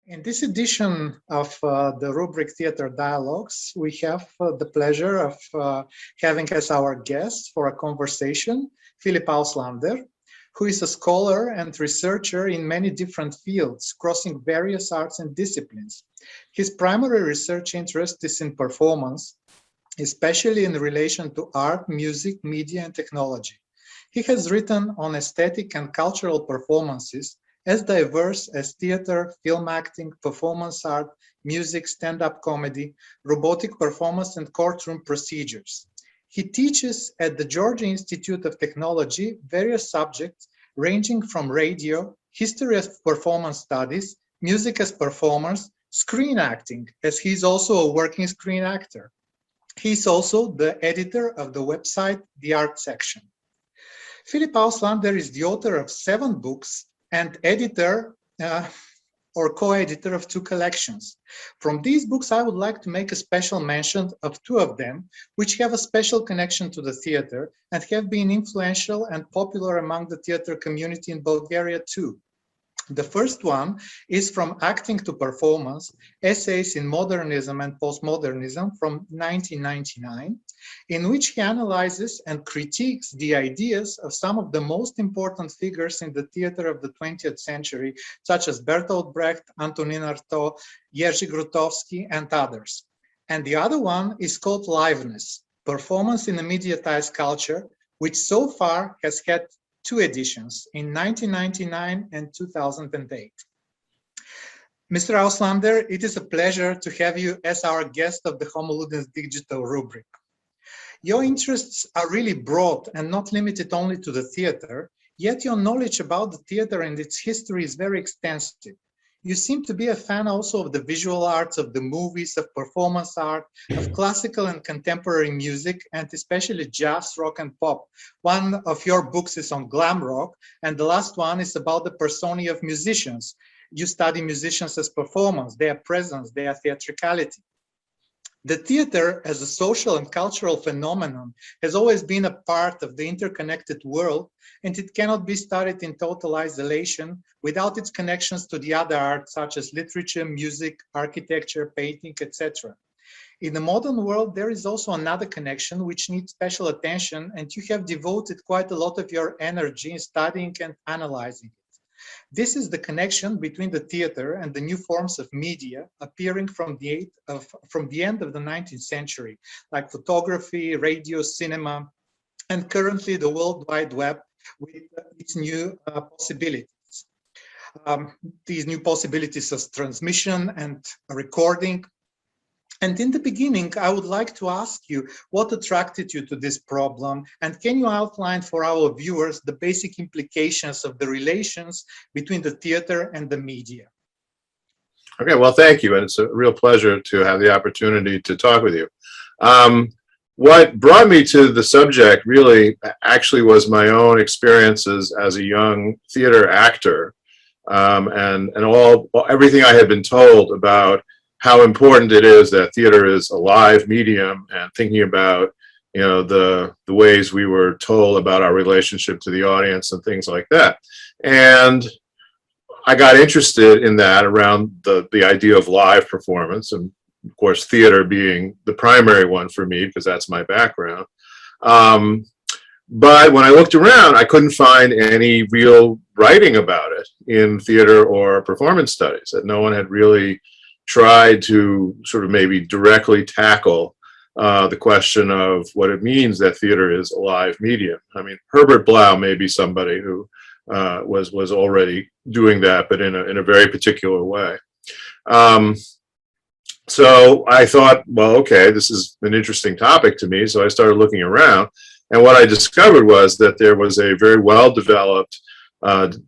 In this edition of the rubric Theater Dialogues, we have the pleasure of having as our guest for a conversation Filip Auslander, who is a scholar and researcher in many different fields, crossing various arts and disciplines. His primary research interest is in performance, especially in relation to art, music, media, and technology. He has written on aesthetic and cultural performances as diverse as theater, film acting, performance art, music, stand-up comedy, robotic performance, and courtroom procedures. He teaches at the Georgia Institute of Technology various subjects ranging from radio, history of performance studies, music as performers, screen acting, as he's also a working screen actor. He's also the editor of the website, The Art Section. Filip Auslander is the author of 7 books and editor or co-editor of 2 collections. From these books, I would like to make a special mention of 2 of them, which have a special connection to the theater and have been influential and popular among the theater community in Bulgaria too. The first one is From Acting to Performance, Essays in Modernism and Postmodernism from 1999, in which he analyzes and critiques the ideas of some of the most important figures in the theater of the 20th century, such as Bertolt Brecht, Antonin Artaud, Jerzy Grotowski, and others. And the other one is called Liveness, Performance in a Mediatized Culture, which so far has had 2 editions, in 1999 and 2008. Mr. Auslander, it is a pleasure to have you as our guest of the Homo Ludens Digital rubric. Your interests are really broad and not limited only to the theater, yet your knowledge about the theater and its history is very extensive. You seem to be a fan also of the visual arts, of the movies, of performance art, of classical and contemporary music, and especially jazz, rock, and pop. One of your books is on glam rock, and the last one is about the personae of musicians. You study musicians as performers, their presence, their theatricality. The theater as a social and cultural phenomenon has always been a part of the interconnected world, and it cannot be studied in total isolation without its connections to the other arts such as literature, music, architecture, painting, etc. In the modern world, there is also another connection which needs special attention, and you have devoted quite a lot of your energy in studying and analyzing it. This is the connection between the theater and the new forms of media appearing from the end of the 19th century, like photography, radio, cinema, and currently the World Wide Web with its new possibilities. These new possibilities of transmission and recording. And in the beginning, I would like to ask you what attracted you to this problem, and can you outline for our viewers the basic implications of the relations between the theater and the media? Okay, well, thank you, and it's a real pleasure to have the opportunity to talk with you. What brought me to the subject really actually was my own experiences as a young theater actor, and everything I had been told about how important it is that theater is a live medium, and thinking about, you know, the ways we were told about our relationship to the audience and things like that. And I got interested in that around the idea of live performance, and of course theater being the primary one for me because that's my background. But when I looked around, I couldn't find any real writing about it in theater or performance studies, that no one had really tried to sort of maybe directly tackle the question of what it means that theater is a live medium. I mean, Herbert Blau may be somebody who was already doing that, but in a very particular way. So I thought, well, okay, this is an interesting topic to me. So I started looking around, and what I discovered was that there was a very well-developed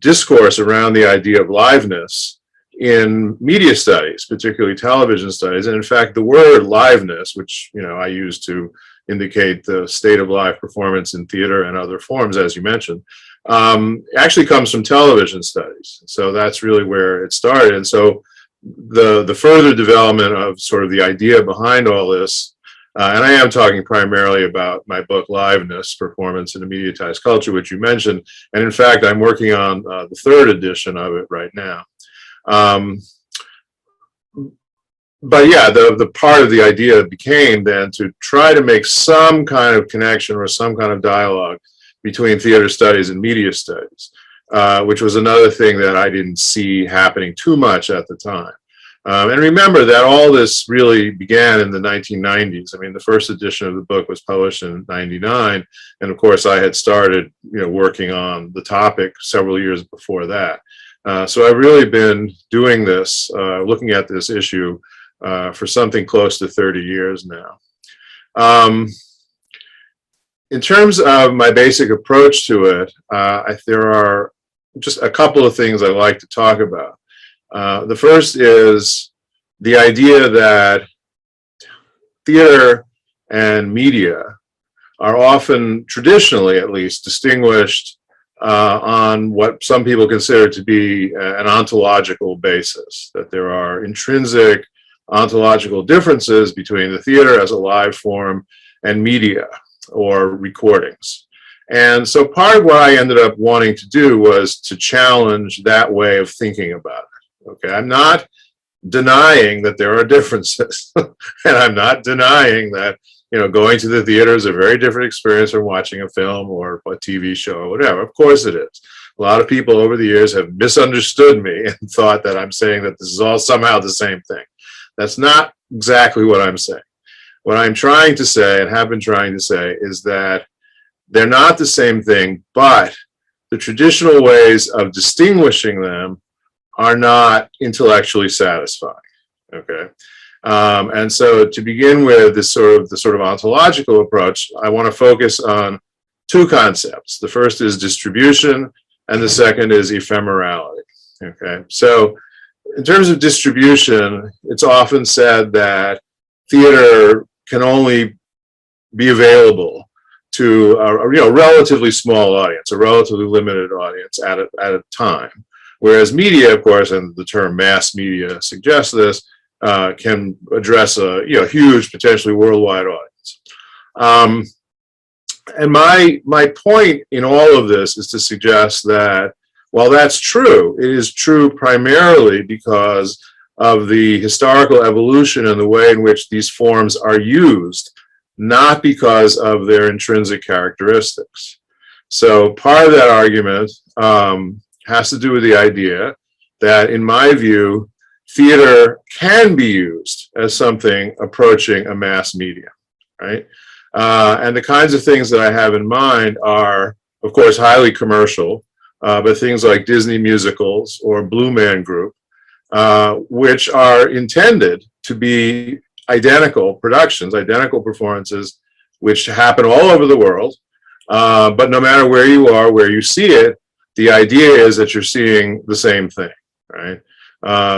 discourse around the idea of liveness in media studies, particularly television studies. And in fact, the word liveness, which, you know, I use to indicate the state of live performance in theater and other forms, as you mentioned, actually comes from television studies. So that's really where it started. And so the further development of sort of the idea behind all this, and I am talking primarily about my book, Liveness, Performance in a Mediatized Culture, which you mentioned. And in fact, I'm working on the 3rd edition of it right now. but yeah, the part of the idea became then to try to make some kind of connection or some kind of dialogue between theater studies and media studies, which was another thing that I didn't see happening too much at the time. And remember that all this really began in the 1990s. I mean, the first edition of the book was published in '99, and of course I had started, working on the topic several years before that. So I've really been doing this, looking at this issue for something close to 30 years now. In terms of my basic approach to it, there are just a couple of things I'd like to talk about. The first is the idea that theater and media are often, traditionally at least, distinguished on what some people consider to be an ontological basis, that there are intrinsic ontological differences between the theater as a live form and media or recordings. And so part of what I ended up wanting to do was to challenge that way of thinking about it. Okay, I'm not denying that there are differences, and I'm not denying that going to the theater is a very different experience from watching a film or a TV show or whatever. Of course it is. A lot of people over the years have misunderstood me and thought that I'm saying that this is all somehow the same thing. That's not exactly what I'm saying. What I'm trying to say, and have been trying to say, is that they're not the same thing, but the traditional ways of distinguishing them are not intellectually satisfying. Okay, and so to begin with, the sort of ontological approach, I want to focus on two concepts. The first is distribution, and the second is ephemerality. Okay, so in terms of distribution, it's often said that theater can only be available to a relatively small audience, a relatively limited audience at a time. Whereas media, of course, and the term mass media suggests this, can address a huge, potentially worldwide audience. And my point in all of this is to suggest that while that's true, it is true primarily because of the historical evolution and the way in which these forms are used, not because of their intrinsic characteristics. So part of that argument has to do with the idea that, in my view, theater can be used as something approaching a mass medium, right? And the kinds of things that I have in mind are, of course, highly commercial, but things like Disney musicals or Blue Man Group, which are intended to be identical productions, identical performances, which happen all over the world. But no matter where you are, where you see it, the idea is that you're seeing the same thing, right?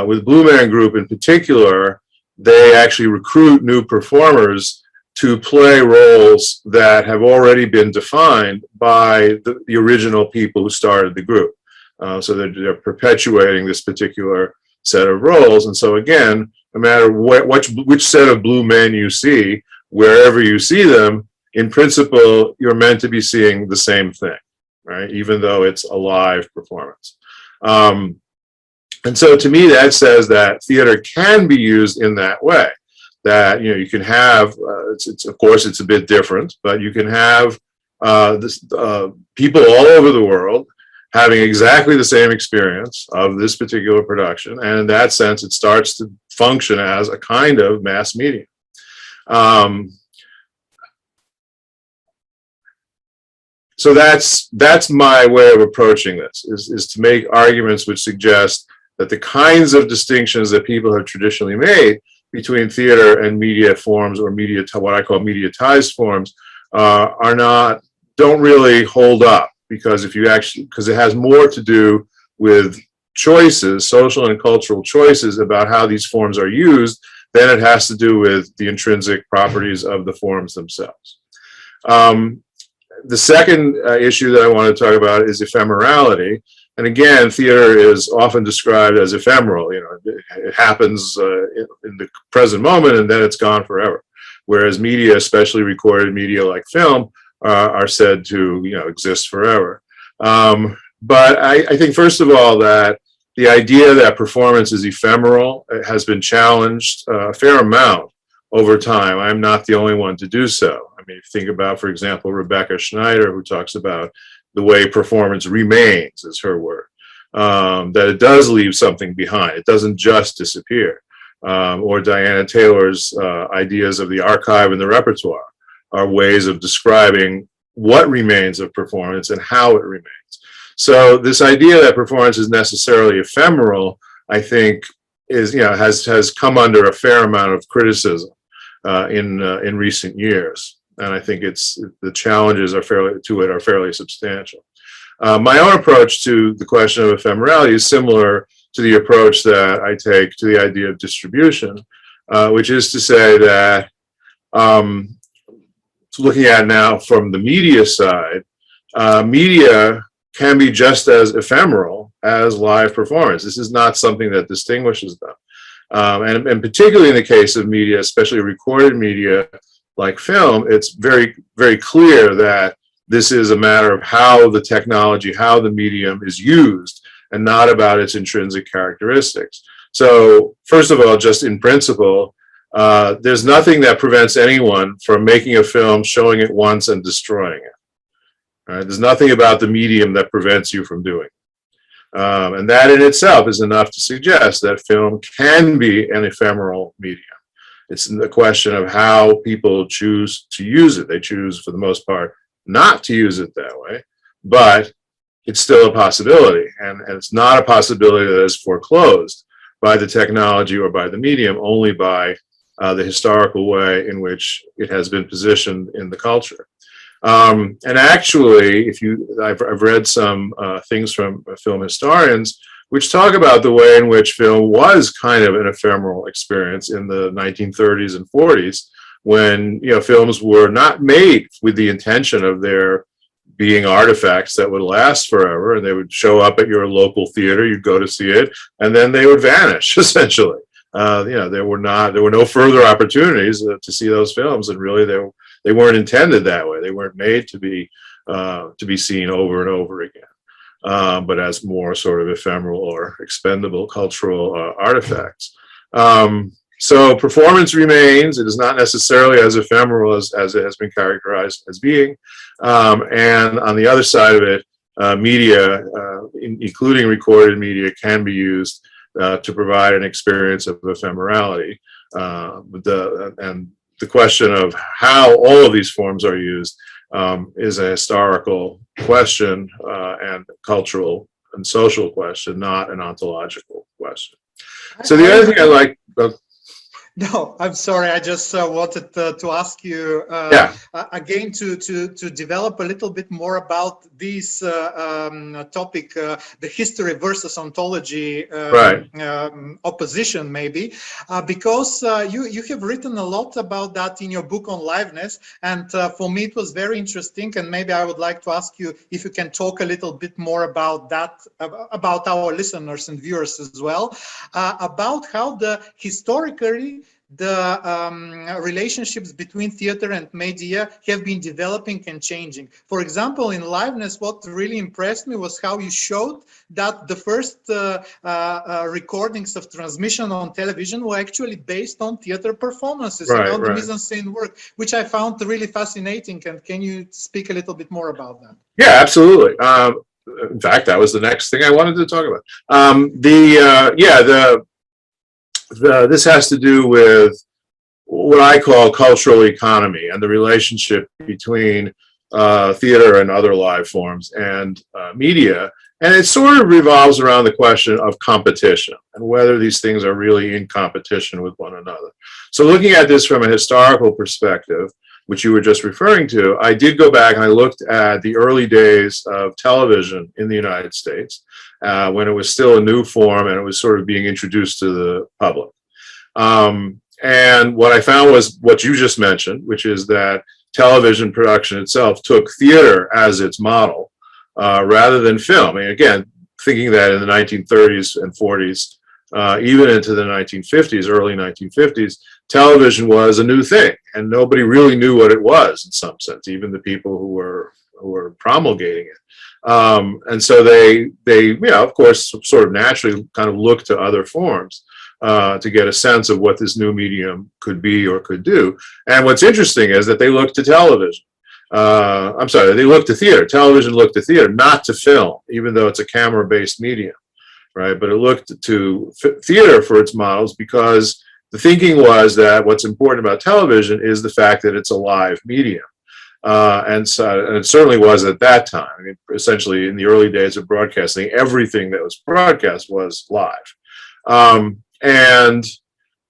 With Blue Man Group in particular, they actually recruit new performers to play roles that have already been defined by the original people who started the group. So they're perpetuating this particular set of roles. And so again, no matter which set of blue men you see, wherever you see them, in principle, you're meant to be seeing the same thing, right? Even though it's a live performance. And so to me, that says that theater can be used in that way. That you can have, of course, it's a bit different, but you can have people all over the world having exactly the same experience of this particular production, and in that sense, it starts to function as a kind of mass medium. So that's my way of approaching this, is to make arguments which suggest that the kinds of distinctions that people have traditionally made between theater and media forms, or media, what I call mediatized forms, don't really hold up, because because it has more to do with choices, social and cultural choices about how these forms are used, than it has to do with the intrinsic properties of the forms themselves. The second issue that I want to talk about is ephemerality. And again, theater is often described as ephemeral. It happens in the present moment, and then it's gone forever. Whereas media, especially recorded media like film, are said to exist forever. But I think, first of all, that the idea that performance is ephemeral has been challenged a fair amount over time. I'm not the only one to do so. I mean, think about, for example, Rebecca Schneider, who talks about the way performance remains, is her word, that it does leave something behind. It doesn't just disappear. Or Diana Taylor's ideas of the archive and the repertoire are ways of describing what remains of performance and how it remains. So this idea that performance is necessarily ephemeral, I think, is, has come under a fair amount of criticism in recent years, and I think the challenges are fairly substantial. My own approach to the question of ephemerality is similar to the approach that I take to the idea of distribution, which is to say that looking at now from the media side, media can be just as ephemeral as live performance. This is not something that distinguishes them. And particularly in the case of media, especially recorded media like film, it's very, very clear that this is a matter of how the technology, how the medium is used, and not about its intrinsic characteristics. So first of all, just in principle, there's nothing that prevents anyone from making a film, showing it once, and destroying it. Right? There's nothing about the medium that prevents you from doing it. And that in itself is enough to suggest that film can be an ephemeral medium. It's a question of how people choose to use it. They choose, for the most part, not to use it that way, but it's still a possibility. And it's not a possibility that is foreclosed by the technology or by the medium, only by the historical way in which it has been positioned in the culture. And actually, I've read some things from film historians which talk about the way in which film was kind of an ephemeral experience in the 1930s and 40s, when films were not made with the intention of there being artifacts that would last forever, and they would show up at your local theater, you'd go to see it, and then they would vanish essentially. There were no further opportunities to see those films, and really they weren't intended that way. They weren't made to be seen over and over again, but as more sort of ephemeral or expendable cultural artifacts. So performance remains. It is not necessarily as ephemeral as it has been characterized as being. And on the other side of it, media, including recorded media, can be used to provide an experience of ephemerality. And the question of how all of these forms are used is a historical question and cultural and social question, not an ontological question. So the other thing I like... No, I'm sorry. I just wanted to ask you again to develop a little bit more about this topic, the history versus ontology opposition, maybe, because you have written a lot about that in your book on liveness, and for me it was very interesting, and maybe I would like to ask you if you can talk a little bit more about that, about our listeners and viewers as well, about how historically the relationships between theater and media have been developing and changing. For example, in liveness, what really impressed me was how you showed that the first recordings of transmission on television were actually based on theater performances, the mise-en-scène work, which I found really fascinating. And can you speak a little bit more about that? Yeah, absolutely. In fact, that was the next thing I wanted to talk about. This has to do with what I call cultural economy and the relationship between theater and other live forms and media. And it sort of revolves around the question of competition and whether these things are really in competition with one another. So looking at this from a historical perspective, which you were just referring to, I did go back and I looked at the early days of television in the United States, when it was still a new form and it was sort of being introduced to the public. And what I found was what you just mentioned, which is that television production itself took theater as its model rather than film. And again, thinking that in the 1930s and 40s, even into the 1950s, early 1950s, television was a new thing and nobody really knew what it was in some sense. Even the people who were promulgating it. And so they, you know, of course, sort of naturally kind of look to other forms to get a sense of what this new medium could be or could do. And what's interesting is that they look to television. I'm sorry, they look to theater. Television looked to theater, not to film, even though it's a camera-based medium, right? But it looked to theater for its models because the thinking was that what's important about television is the fact that it's a live medium. And it certainly was at that time. I mean, essentially, in the early days of broadcasting, everything that was broadcast was live. And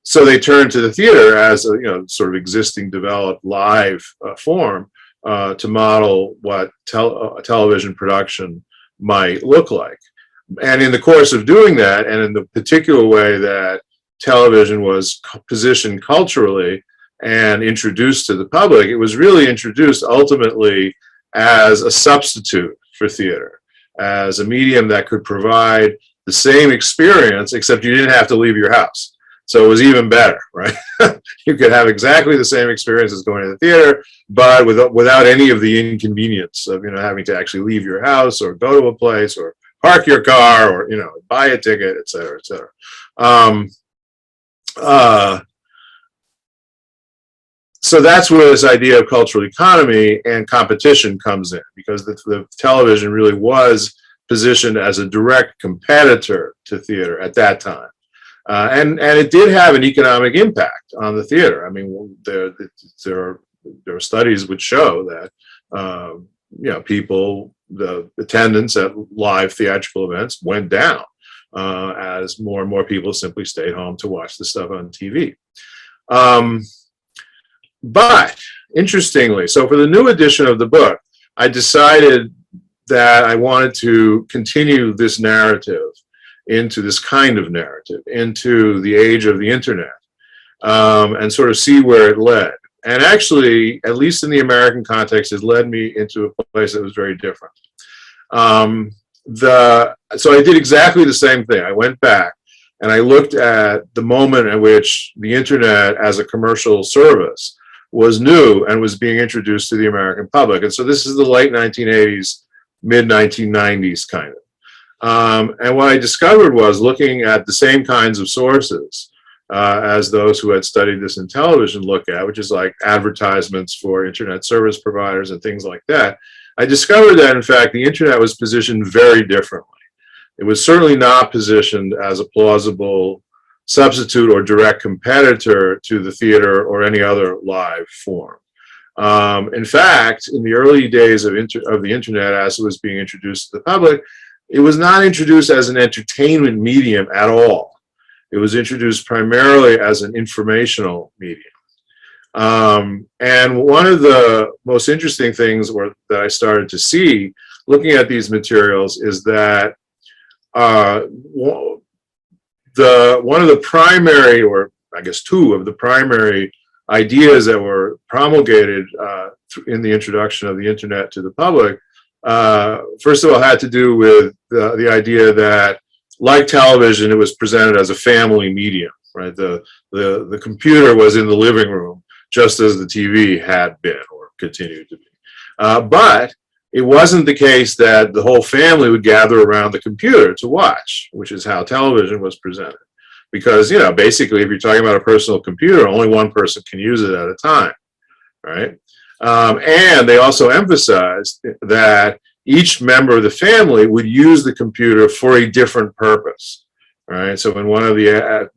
so they turned to the theater as a, you know, sort of existing, developed live form to model what television production might look like. And in the course of doing that, and in the particular way that television was positioned culturally and introduced to the public, it was really introduced ultimately as a substitute for theater, as a medium that could provide the same experience, except you didn't have to leave your house. So it was even better, right? You could have exactly the same experience as going to the theater, but without any of the inconvenience of, you know, having to actually leave your house or go to a place or park your car or, you know, buy a ticket, et cetera, et cetera. So that's where this idea of cultural economy and competition comes in, because the television really was positioned as a direct competitor to theater at that time. And it did have an economic impact on the theater. I mean, there are studies which show that, you know, the attendance at live theatrical events went down as more and more people simply stayed home to watch the stuff on TV. But interestingly, so for the new edition of the book, I decided that I wanted to continue this narrative into this kind of narrative, into the age of the internet, and sort of see where it led. And actually, at least in the American context, it led me into a place that was very different. So I did exactly the same thing. I went back and I looked at the moment at which the internet as a commercial service was new and was being introduced to the American public. And so this is the late 1980s, mid 1990s kind of. And what I discovered was, looking at the same kinds of sources as those who had studied this in television look at, which is like advertisements for internet service providers and things like that, I discovered that, in fact, the internet was positioned very differently. It was certainly not positioned as a plausible substitute or direct competitor to the theater or any other live form. In fact, in the early days of the internet, as it was being introduced to the public, it was not introduced as an entertainment medium at all. It was introduced primarily as an informational medium. And one of the most interesting things that I started to see looking at these materials is that one of the primary, or I guess two of the primary ideas that were promulgated in the introduction of the internet to the public, first of all, had to do with the idea that, like television, it was presented as a family medium, right? The computer was in the living room, just as the TV had been or continued to be. But it wasn't the case that the whole family would gather around the computer to watch, which is how television was presented. Because, you know, basically, if you're talking about a personal computer, only one person can use it at a time, right? And they also emphasized that each member of the family would use the computer for a different purpose, right? So in one of the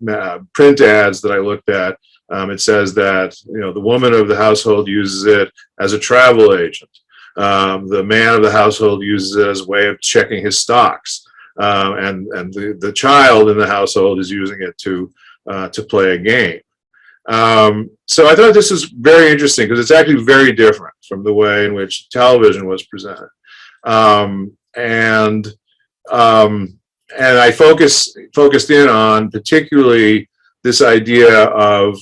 print ads that I looked at, it says that, you know, the woman of the household uses it as a travel agent. The man of the household uses it as a way of checking his stocks. And the child in the household is using it to play a game. So I thought this was very interesting because it's actually very different from the way in which television was presented. And I focused in on particularly this idea of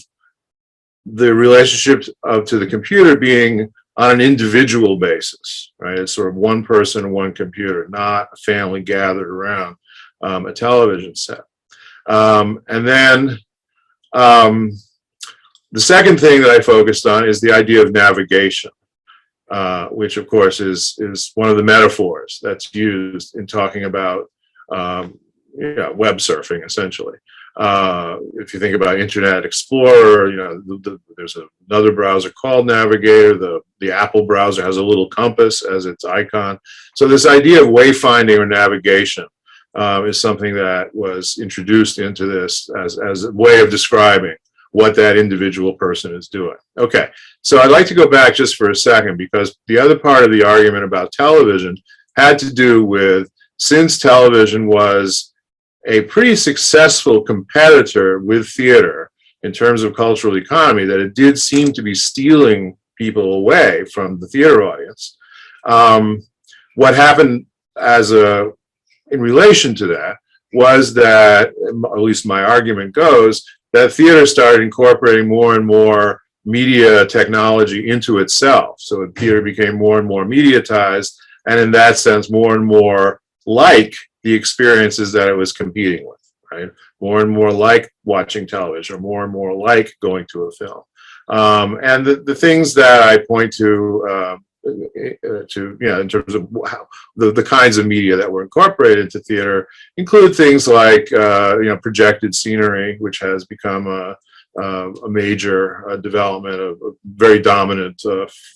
the relationship to the computer being on an individual basis, right? It's sort of one person, one computer, not a family gathered around a television set. And then the second thing that I focused on is the idea of navigation. which of course is one of the metaphors that's used in talking about web surfing, essentially. If you think about Internet Explorer, there's another browser called Navigator. The Apple browser has a little compass as its icon. So this idea of wayfinding or navigation is something that was introduced into this as a way of describing what that individual person is doing. Okay, so I'd like to go back just for a second, because the other part of the argument about television had to do with, since television was a pretty successful competitor with theater in terms of cultural economy, that it did seem to be stealing people away from the theater audience. What happened in relation to that was that, at least my argument goes, that theater started incorporating more and more media technology into itself. So theater became more and more mediatized, and in that sense, more and more like the experiences that it was competing with, right? More and more like watching television, or more and more like going to a film. And the things that I point to in terms of how the kinds of media that were incorporated to theater include things like projected scenery, which has become a major development, of a very dominant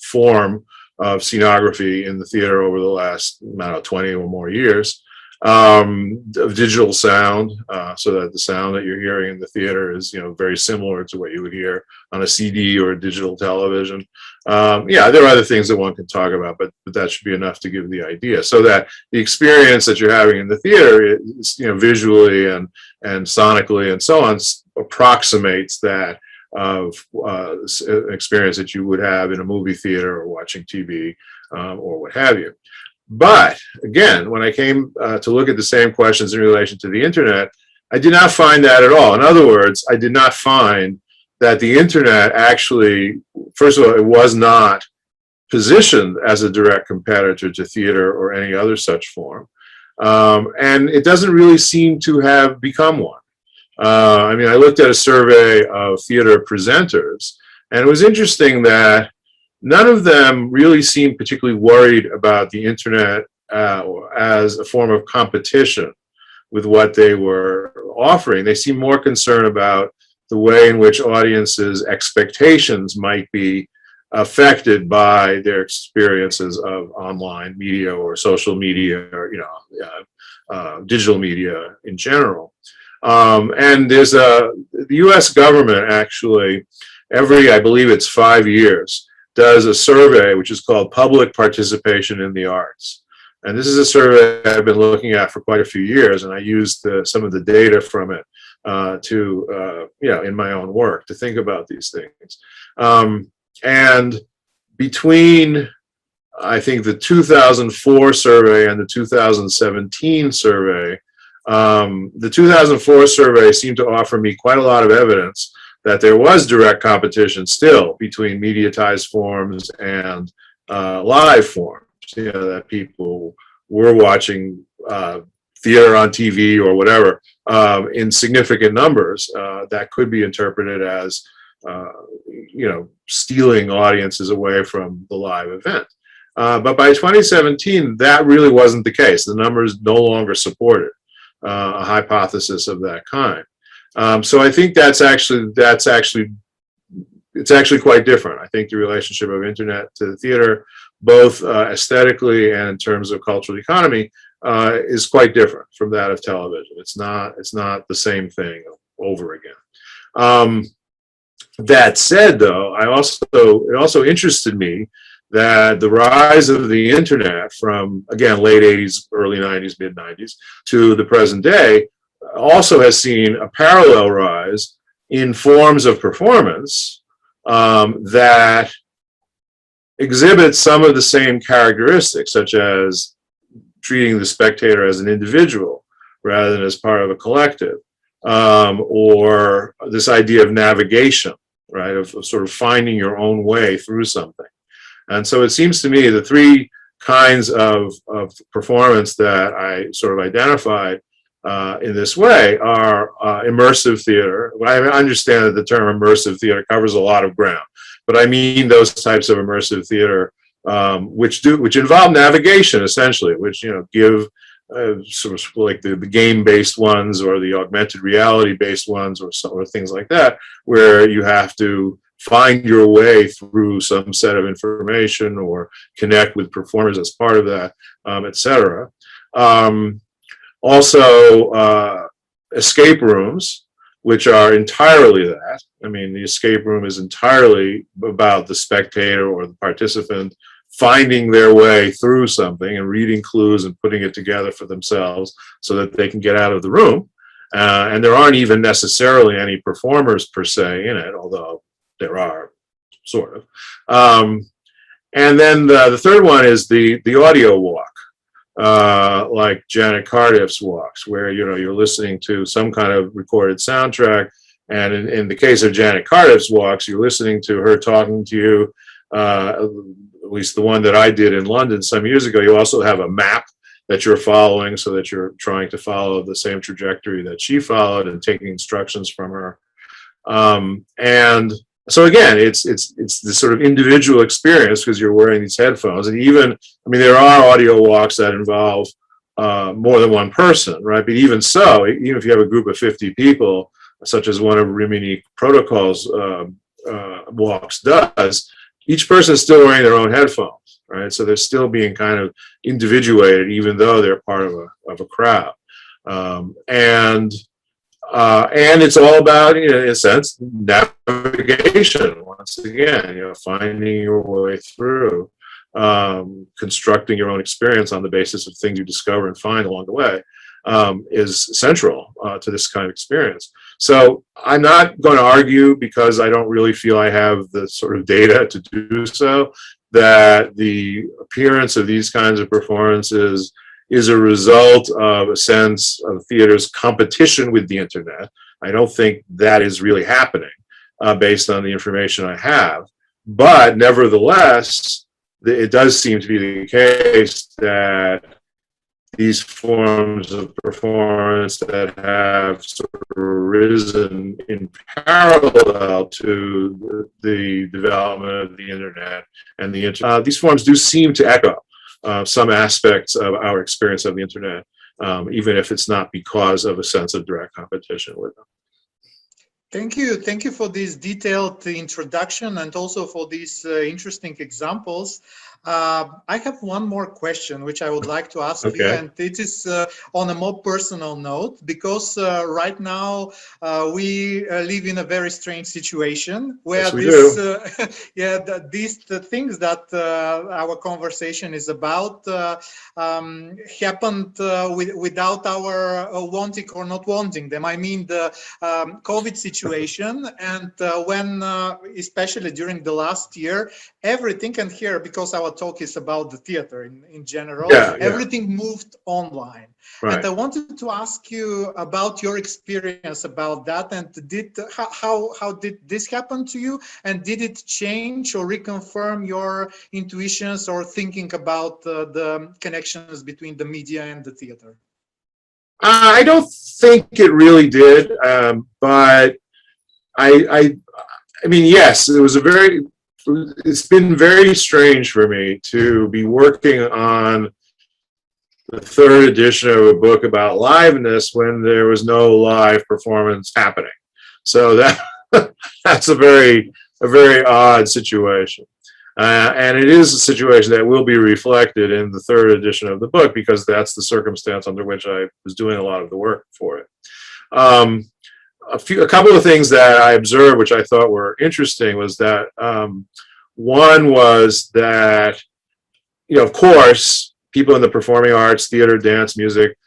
form of scenography in the theater over the last 20 or more years. Of digital sound, so that the sound that you're hearing in the theater is very similar to what you would hear on a CD or a digital television. Yeah, there are other things that one can talk about, but that should be enough to give the idea, so that the experience that you're having in the theater is, visually and sonically and so on, approximates that of experience that you would have in a movie theater or watching TV or what have you. But again, when I came to look at the same questions in relation to the internet, I did not find that at all. In other words, I did not find that the internet actually, first of all, it was not positioned as a direct competitor to theater or any other such form. And it doesn't really seem to have become one. I mean, I looked at a survey of theater presenters, and it was interesting that none of them really seemed particularly worried about the internet as a form of competition with what they were offering. They seemed more concerned about the way in which audiences' expectations might be affected by their experiences of online media or social media or digital media in general. And there's the U.S. government actually, I believe it's 5 years, does a survey which is called Public Participation in the Arts. And this is a survey I've been looking at for quite a few years, and I used some of the data from it in my own work to think about these things. And between, I think, the 2004 survey and the 2017 survey, the 2004 survey seemed to offer me quite a lot of evidence that there was direct competition still between mediatized forms and live forms. That people were watching theater on TV or whatever in significant numbers that could be interpreted as stealing audiences away from the live event. But by 2017, that really wasn't the case. The numbers no longer supported a hypothesis of that kind. So I think it's actually quite different. I think the relationship of internet to the theater, both aesthetically and in terms of cultural economy, is quite different from that of television. It's not the same thing over again. That said, though, it also interested me that the rise of the internet from, again, late 80s, early 90s, mid 90s to the present day also has seen a parallel rise in forms of performance that exhibit some of the same characteristics, such as treating the spectator as an individual rather than as part of a collective, or this idea of navigation, right, of sort of finding your own way through something. And so it seems to me the three kinds of performance that I sort of identified in this way are immersive theater. I understand that the term immersive theater covers a lot of ground, but I mean those types of immersive theater which involve navigation essentially, which give sort of like the game-based ones or the augmented reality-based ones or things like that, where you have to find your way through some set of information or connect with performers as part of that, etc. Also, escape rooms, which are entirely that. I mean, the escape room is entirely about the spectator or the participant finding their way through something and reading clues and putting it together for themselves so that they can get out of the room. And there aren't even necessarily any performers per se in it, although there are, sort of. And then the third one is the audio walk, like Janet Cardiff's walks, where you're listening to some kind of recorded soundtrack. And in the case of Janet Cardiff's walks, you're listening to her talking to you. At least the one that I did in London some years ago. You also have a map that you're following, so that you're trying to follow the same trajectory that she followed and taking instructions from her. And so again, it's this sort of individual experience because you're wearing these headphones. And even, I mean, there are audio walks that involve more than one person, right? But even so, even if you have a group of 50 people, such as one of Rimini Protocol's walks does, each person is still wearing their own headphones, right? So they're still being kind of individuated, even though they're part of a crowd. And it's all about, in a sense, navigation. Once again, finding your way through, constructing your own experience on the basis of things you discover and find along the way, is central to this kind of experience. So I'm not going to argue, because I don't really feel I have the sort of data to do so, that the appearance of these kinds of performances is a result of a sense of theater's competition with the internet. I don't think that is really happening based on the information I have. But nevertheless, it does seem to be the case that these forms of performance that have sort of risen in parallel to the development of the internet and these forms do seem to echo some aspects of our experience of the internet, even if it's not because of a sense of direct competition with them. Thank you for this detailed introduction and also for these interesting examples. I have one more question which I would like to ask you, and it is on a more personal note, because right now we live in a very strange situation where these things that our conversation is about happened without our wanting or not wanting them. I mean, the COVID situation, and when especially during the last year, everything, and here, because our talk is about the theater in general, everything moved online. Right. And I wanted to ask you about your experience about that, and how did this happen to you, and did it change or reconfirm your intuitions or thinking about the connections between the media and the theater? I don't think it really did, but I mean, yes, it's been very strange for me to be working on the third edition of a book about liveness when there was no live performance happening. So that's a very odd situation. And it is a situation that will be reflected in the third edition of the book, because that's the circumstance under which I was doing a lot of the work for it. A couple of things that I observed, which I thought were interesting, was that one was that, of course, people in the performing arts, theater, dance, music,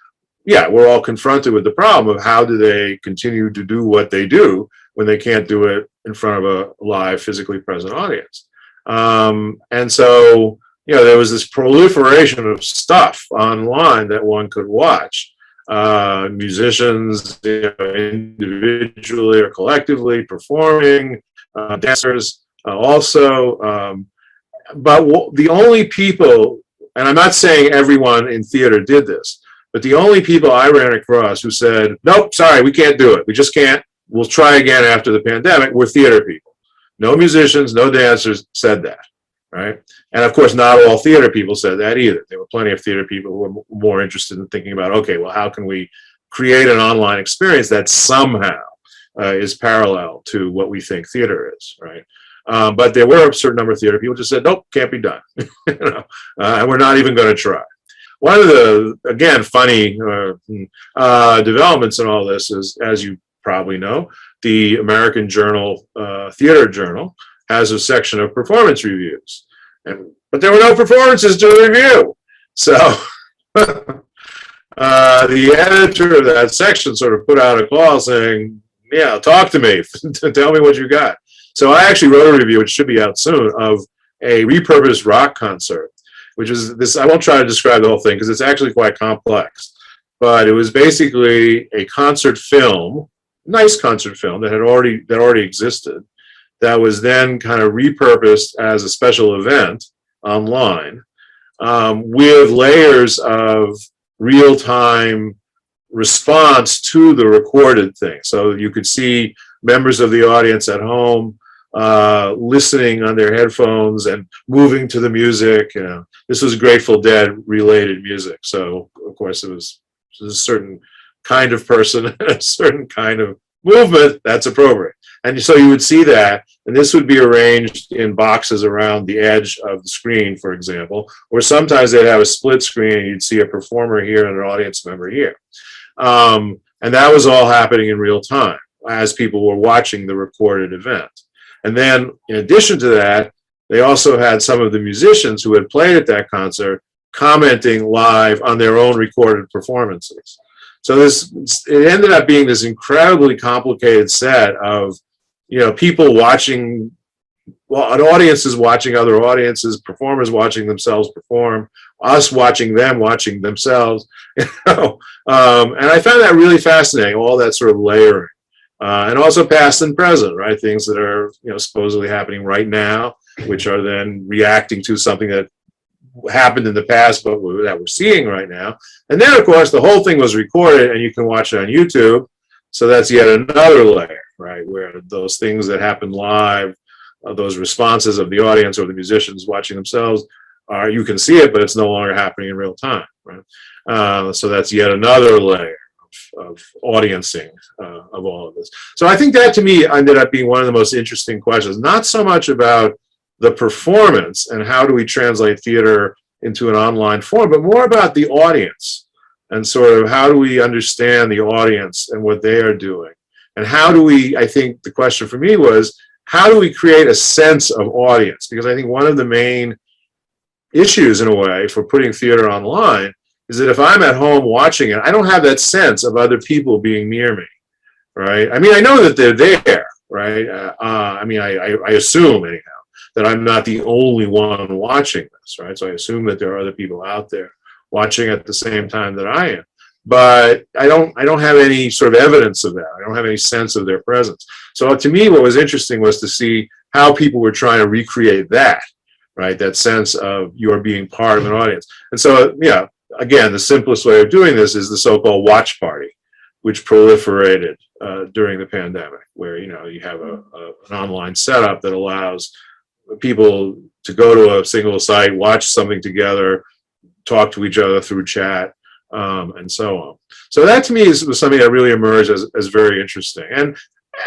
we're all confronted with the problem of how do they continue to do what they do when they can't do it in front of a live, physically present audience. And so, there was this proliferation of stuff online that one could watch. Musicians, individually or collectively performing, dancers also. But the only people, and I'm not saying everyone in theater did this, but the only people I ran across who said, nope, sorry, we can't do it. We just can't. We'll try again after the pandemic, were theater people. No musicians, no dancers said that. right? And of course, not all theater people said that either. There were plenty of theater people who were more interested in thinking about, okay, well, how can we create an online experience that somehow is parallel to what we think theater is, right? But there were a certain number of theater people who just said, nope, can't be done, and we're not even going to try. One of the, again, funny developments in all this is, as you probably know, the American Journal, Theater Journal, has a section of performance reviews. But there were no performances to review. So the editor of that section sort of put out a call saying, yeah, talk to me, tell me what you got. So I actually wrote a review, which should be out soon, of a repurposed rock concert, which is this. I won't try to describe the whole thing because it's actually quite complex, but it was basically a concert film, nice concert film that already existed, that was then kind of repurposed as a special event online, with layers of real-time response to the recorded thing. So you could see members of the audience at home listening on their headphones and moving to the music. This was Grateful Dead related music. So of course it was a certain kind of person, a certain kind of movement that's appropriate. And so you would see that, and this would be arranged in boxes around the edge of the screen, for example, or sometimes they'd have a split screen and you'd see a performer here and an audience member here. And that was all happening in real time as people were watching the recorded event. And then in addition to that, they also had some of the musicians who had played at that concert commenting live on their own recorded performances. So it ended up being this incredibly complicated set of, people watching, well, an audience is watching other audiences, performers watching themselves perform, us watching them watching themselves, and I found that really fascinating, all that sort of layering, and also past and present, right? Things that are, supposedly happening right now, which are then reacting to something that happened in the past, but that we're seeing right now. And then, of course, the whole thing was recorded, and you can watch it on YouTube. So that's yet another layer, right? Where those things that happen live, those responses of the audience or the musicians watching themselves, you can see it, but it's no longer happening in real time, right? So that's yet another layer of audiencing of all of this. So I think that, to me, ended up being one of the most interesting questions. Not so much about the performance and how do we translate theater into an online form, but more about the audience and sort of how do we understand the audience and what they are doing. And how do we, I think the question for me was, how do we create a sense of audience? Because I think one of the main issues, in a way, for putting theater online is that if I'm at home watching it, I don't have that sense of other people being near me, right? I mean, I know that they're there, right? I assume, anyhow, that I'm not the only one watching this, right? So I assume that there are other people out there watching at the same time that I am. But I don't have any sort of evidence of that. I don't have any sense of their presence. So to me, what was interesting was to see how people were trying to recreate that, right? That sense of you're being part of an audience. And so, yeah, again, the simplest way of doing this is the so-called watch party, which proliferated during the pandemic, where, you have an online setup that allows people to go to a single site, watch something together, talk to each other through chat, and so on. So that, to me, was something that really emerged as very interesting. And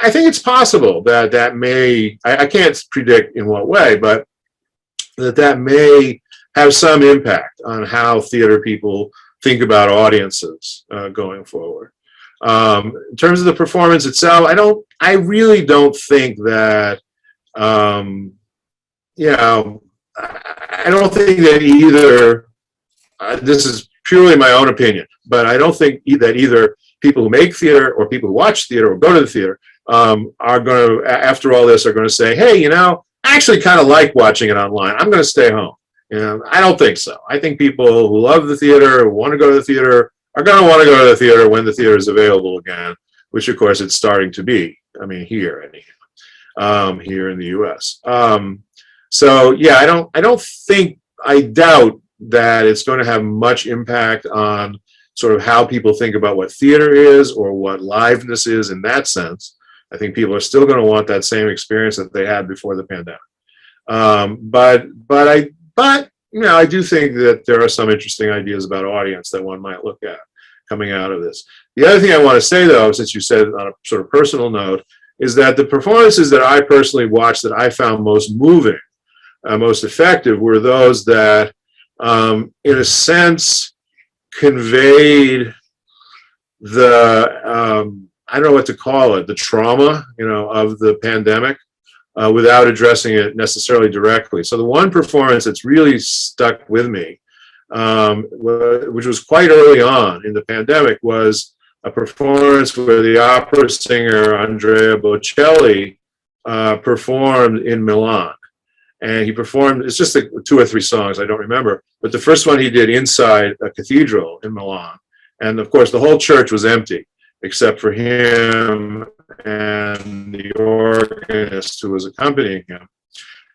I think it's possible that may, I can't predict in what way, but that may have some impact on how theater people think about audiences going forward. In terms of the performance itself, I really don't think that, I don't think that either, this is purely my own opinion, but I don't think that either people who make theater or people who watch theater or go to the theater are going to, after all this, are going to say, hey, I actually kind of like watching it online. I'm going to stay home. I don't think so. I think people who love the theater, who want to go to the theater, are going to want to go to the theater when the theater is available again, which, of course, it's starting to be. I mean, here anyhow, here in the U.S. So yeah, I doubt that it's going to have much impact on sort of how people think about what theater is or what liveness is in that sense. I think people are still going to want that same experience that they had before the pandemic. But you know, I do think that there are some interesting ideas about audience that one might look at coming out of this. The other thing I want to say, though, since you said on a sort of personal note, is that the performances that I personally watched that I found most moving, most effective, were those that, in a sense, conveyed the, I don't know what to call it, the trauma, you know, of the pandemic, without addressing it necessarily directly. So the one performance that's really stuck with me, which was quite early on in the pandemic, was a performance where the opera singer Andrea Bocelli performed in Milan. And he performed, it's just 2 or 3 songs, I don't remember, but the first one he did inside a cathedral in Milan. And of course, the whole church was empty, except for him and the organist who was accompanying him.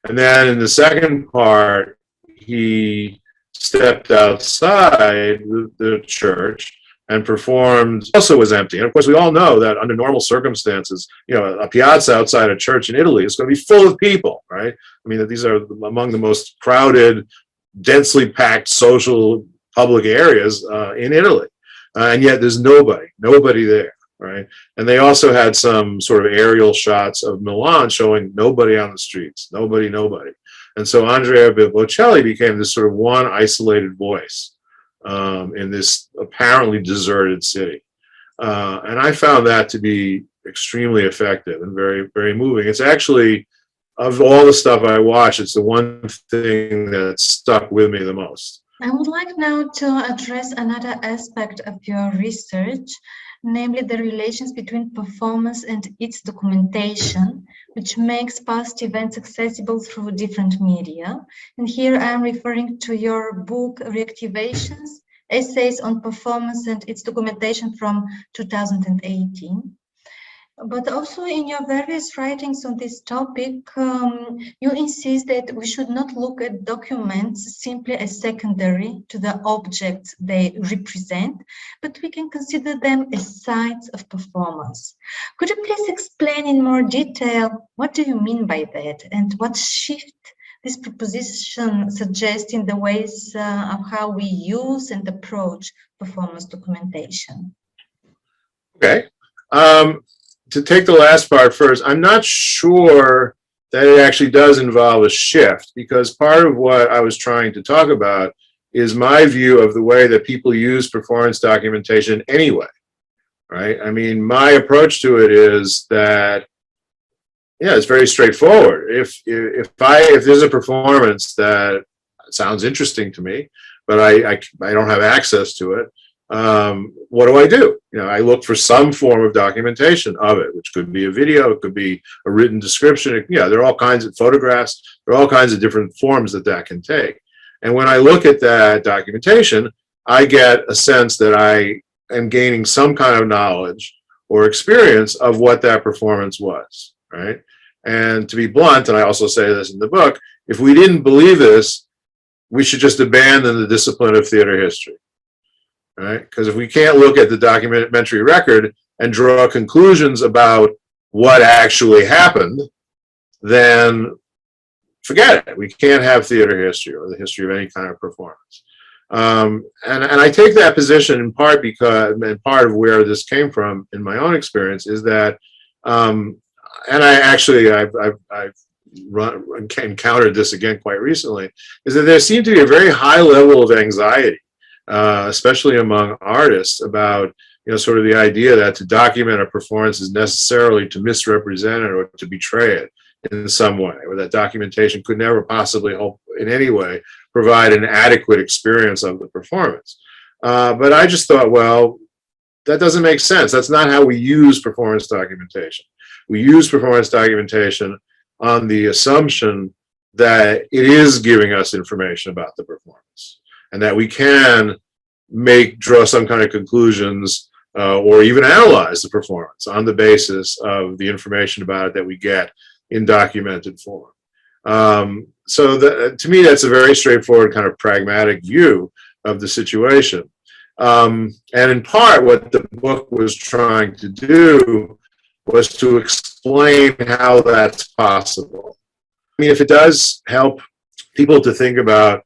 And then in the second part, he stepped outside the church and performed, also was empty. And of course, we all know that under normal circumstances, you know, a piazza outside a church in Italy is going to be full of people, right? I mean, these are among the most crowded, densely packed social public areas in Italy. And yet there's nobody there, right? And they also had some sort of aerial shots of Milan showing nobody on the streets, nobody. And so Andrea Bocelli became this sort of one isolated voice in this apparently deserted city. And I found that to be extremely effective and very, very moving. It's actually, of all the stuff I watched, it's the one thing that stuck with me the most. I would like now to address another aspect of your research, namely the relations between performance and its documentation, which makes past events accessible through different media. And here I am referring to your book, Reactivations, Essays on Performance and its Documentation from 2018. But also in your various writings on this topic, you insist that we should not look at documents simply as secondary to the objects they represent, but we can consider them as sites of performance. Could you please explain in more detail what do you mean by that, and what shift this proposition suggests in the ways of how we use and approach performance documentation? Okay. To take the last part first, I'm not sure that it actually does involve a shift, because part of what I was trying to talk about is my view of the way that people use performance documentation anyway, right? I mean, my approach to it is that, yeah, it's very straightforward. If there's a performance that sounds interesting to me, but I don't have access to it, what do? You know, I look for some form of documentation of it, which could be a video, it could be a written description. Yeah, there are all kinds of photographs. There are all kinds of different forms that can take. And when I look at that documentation, I get a sense that I am gaining some kind of knowledge or experience of what that performance was, right? And to be blunt, and I also say this in the book, if we didn't believe this, we should just abandon the discipline of theater history. Right? Because if we can't look at the documentary record and draw conclusions about what actually happened, then forget it. We can't have theater history or the history of any kind of performance. And I take that position in part because, and part of where this came from in my own experience is that, and I've encountered this again quite recently, is that there seemed to be a very high level of anxiety, especially among artists, about, you know, sort of the idea that to document a performance is necessarily to misrepresent it or to betray it in some way, or that documentation could never possibly hope in any way provide an adequate experience of the performance. But I just thought, well, that doesn't make sense. That's not how we use performance documentation. We use performance documentation on the assumption that it is giving us information about the performance, and that we can draw some kind of conclusions or even analyze the performance on the basis of the information about it that we get in documented form. So to me, that's a very straightforward kind of pragmatic view of the situation. And in part, what the book was trying to do was to explain how that's possible. mean, if it does help people to think about,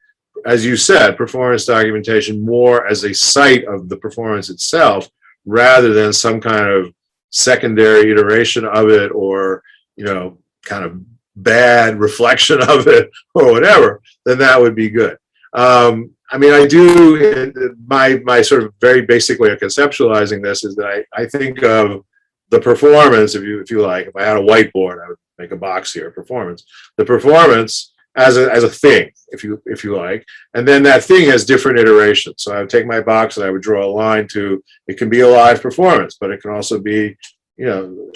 as you said, performance documentation more as a site of the performance itself, rather than some kind of secondary iteration of it, or, you know, kind of bad reflection of it, or whatever, then that would be good. I mean, I do, my sort of very basic way of conceptualizing this is that I think of the performance, if you like, if I had a whiteboard, I would make a box here, performance. The performance as a thing, if you like, and then that thing has different iterations. So I would take my box and I would draw a line to, it can be a live performance, but it can also be, you know,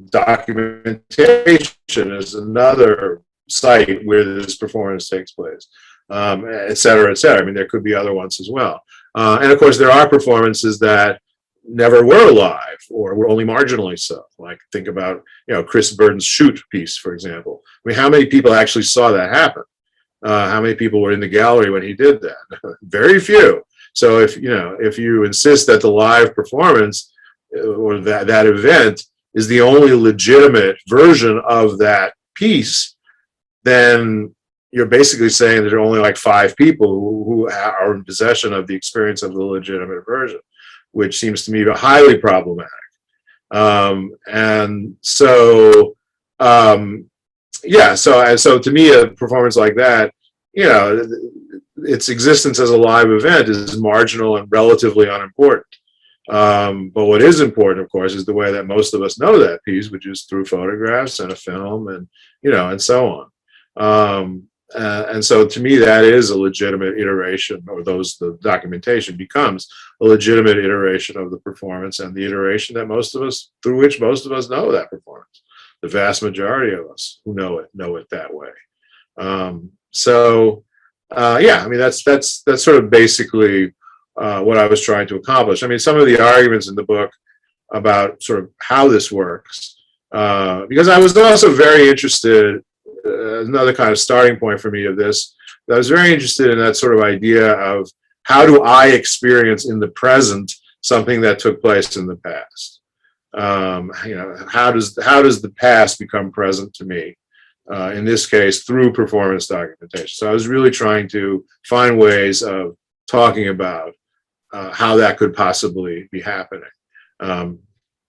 documentation is another site where this performance takes place, et cetera, et cetera. I mean, there could be other ones as well. And of course, there are performances that never were live or were only marginally so. Like, think about, you know, Chris Burden's Shoot piece, for example. I mean, how many people actually saw that happen? How many people were in the gallery when he did that? Very few. So if you insist that the live performance or that event is the only legitimate version of that piece, then you're basically saying that there are only like 5 people who are in possession of the experience of the legitimate version, which seems to me highly problematic. And so, yeah, so to me, a performance like that, you know, its existence as a live event is marginal and relatively unimportant. But what is important, of course, is the way that most of us know that piece, which is through photographs and a film, and, you know, and so on. And so to me, that is a legitimate iteration, or the documentation becomes a legitimate iteration of the performance, and the iteration that through which most of us know that performance. The vast majority of us who know it that way. Yeah, I mean, that's sort of basically what I was trying to accomplish. I mean, some of the arguments in the book about sort of how this works, because I was also very interested, another kind of starting point for me of this, I was very interested in that sort of idea of how do I experience in the present something that took place in the past. You know, how does the past become present to me? In this case, through performance documentation. So I was really trying to find ways of talking about how that could possibly be happening,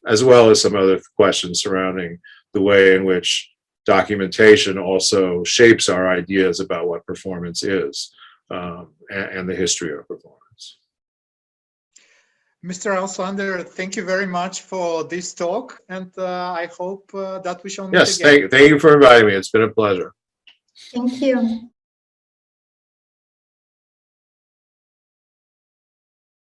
as well as some other questions surrounding the way in which documentation also shapes our ideas about what performance is, and the history of performance. Mr. Auslander, thank you very much for this talk, and I hope that we shall meet again. Yes, thank you for inviting me. It's been a pleasure. Thank you.